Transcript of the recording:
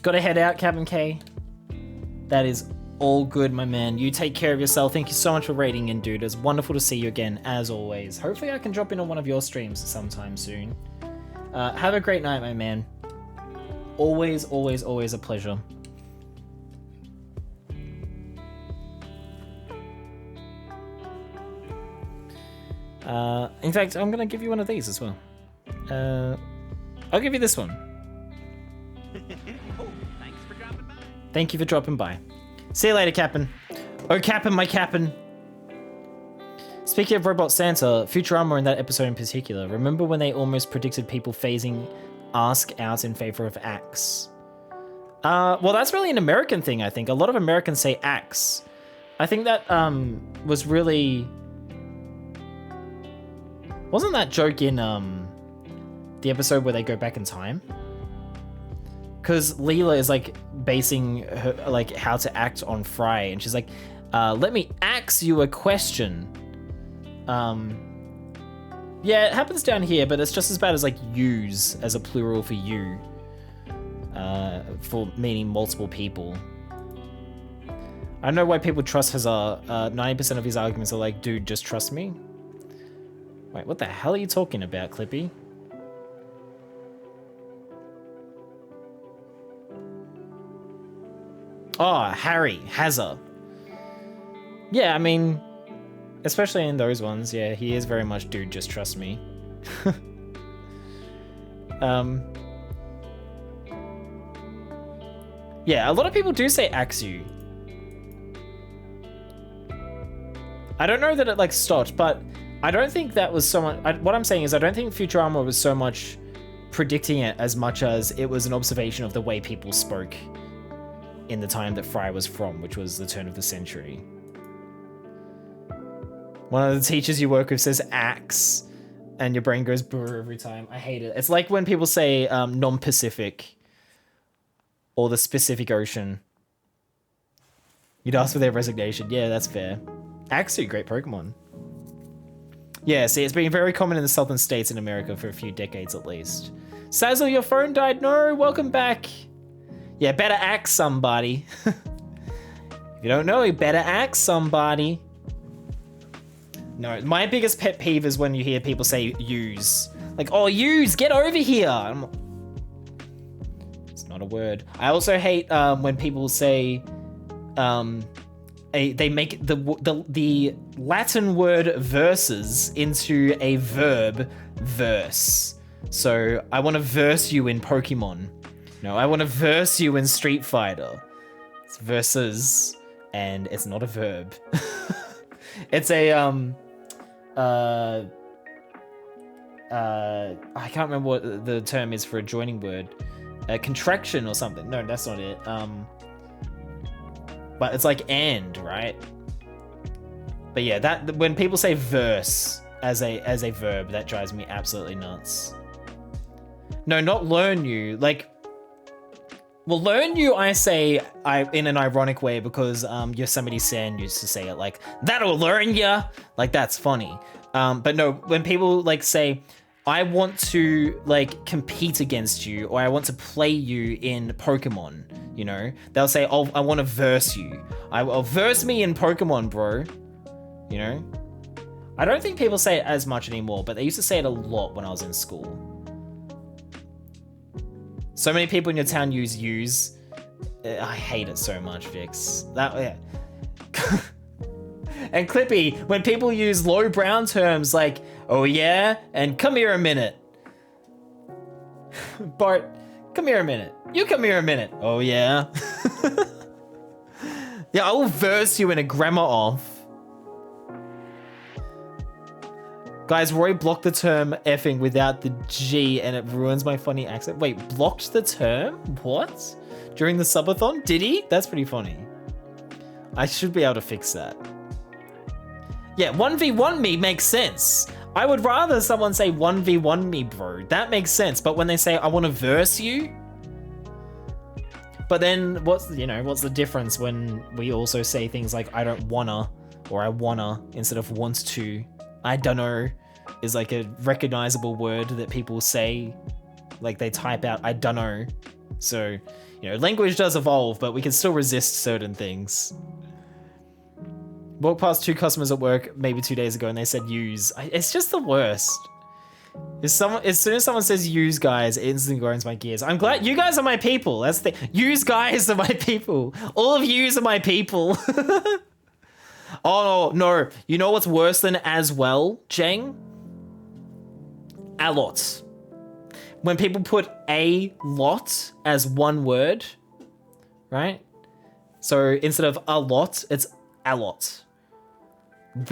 Gotta head out, Captain K. That is all good, my man. You take care of yourself. Thank you so much for raiding in, dude. It's wonderful to see you again, as always. Hopefully I can drop in on one of your streams sometime soon. Have a great night, my man. Always, always, always a pleasure. In fact, I'm gonna give you one of these as well. I'll give you this one. Oh, thanks for dropping by. Thank you for dropping by. See you later, Captain. Oh, Captain, my Captain. Speaking of Robot Santa, Futurama in that episode in particular, remember when they almost predicted people phasing Ask out in favor of Axe? Well, that's really an American thing, I think. A lot of Americans say Axe. I think that was really... Wasn't that joke in the episode where they go back in time? Because Leela is like basing her like how to act on Fry, and she's like, "Let me ask you a question." Yeah, it happens down here, but it's just as bad as like use as a plural for you, for meaning multiple people. I don't know why people trust Hazard. 90% of his arguments are like, "Dude, just trust me." Wait, what the hell are you talking about, Clippy? Oh, Harry, Hazard. Yeah, I mean, especially in those ones, yeah, he is very much, dude, just trust me. Yeah, a lot of people do say Axu. I don't know that it like stopped, but I don't think that was so much. What I'm saying is I don't think Futurama was so much predicting it as much as it was an observation of the way people spoke in the time that Fry was from, which was the turn of the century. One of the teachers you work with says axe, and your brain goes brr every time. I hate it. It's like when people say non-Pacific or the Pacific Ocean. You'd ask for their resignation. Yeah, that's fair. Axu, great Pokemon. Yeah, see, it's been very common in the southern states in America for a few decades at least. Sazzle, your phone died. No, welcome back. Yeah, better axe somebody. If you don't know, you better axe somebody. No, my biggest pet peeve is when you hear people say use. Like, oh, use, get over here. It's not a word. I also hate when people say, they make the Latin word versus into a verb verse. So I want to verse you in Pokemon. No, I want to verse you in Street Fighter. It's versus, and it's not a verb. It's a I can't remember what the term is for a joining word. A contraction or something. No, that's not it. But it's like and, right? But yeah, that when people say verse as a verb, that drives me absolutely nuts. No, not learn you. Like, well, learn you, I say in an ironic way because Yosemite Sam used to say it like, that'll learn ya. Like, that's funny. But no, when people like say, I want to like compete against you, or I want to play you in Pokemon, you know, they'll say, oh, I want to verse you. I'll verse me in Pokemon, bro. You know, I don't think people say it as much anymore, but they used to say it a lot when I was in school. So many people in your town use use. I hate it so much, Vix. Yeah. And Clippy, when people use low brown terms like, oh yeah, and come here a minute. Bart, come here a minute. You come here a minute. Oh yeah. Yeah, I will verse you in a grammar off. Guys, Roy blocked the term effing without the G and it ruins my funny accent. Wait, blocked the term? What? During the subathon? Did he? That's pretty funny. I should be able to fix that. Yeah, 1v1 me makes sense. I would rather someone say 1v1 me, bro. That makes sense. But when they say, I want to verse you. But then what's the difference when we also say things like, I don't wanna, or I wanna instead of wants to? I don't know is like a recognizable word that people say, like they type out, I don't know. So, You know, language does evolve, but we can still resist certain things. Walked past 2 customers at work maybe 2 days ago and they said use. It's just the worst. As soon as someone says use guys, it instantly grinds my gears. I'm glad you guys are my people. That's the use guys are my people. All of yous are my people. Oh no. You know what's worse than as well, Jeng? A lot. When people put a lot as one word, right? So instead of a lot, it's a lot.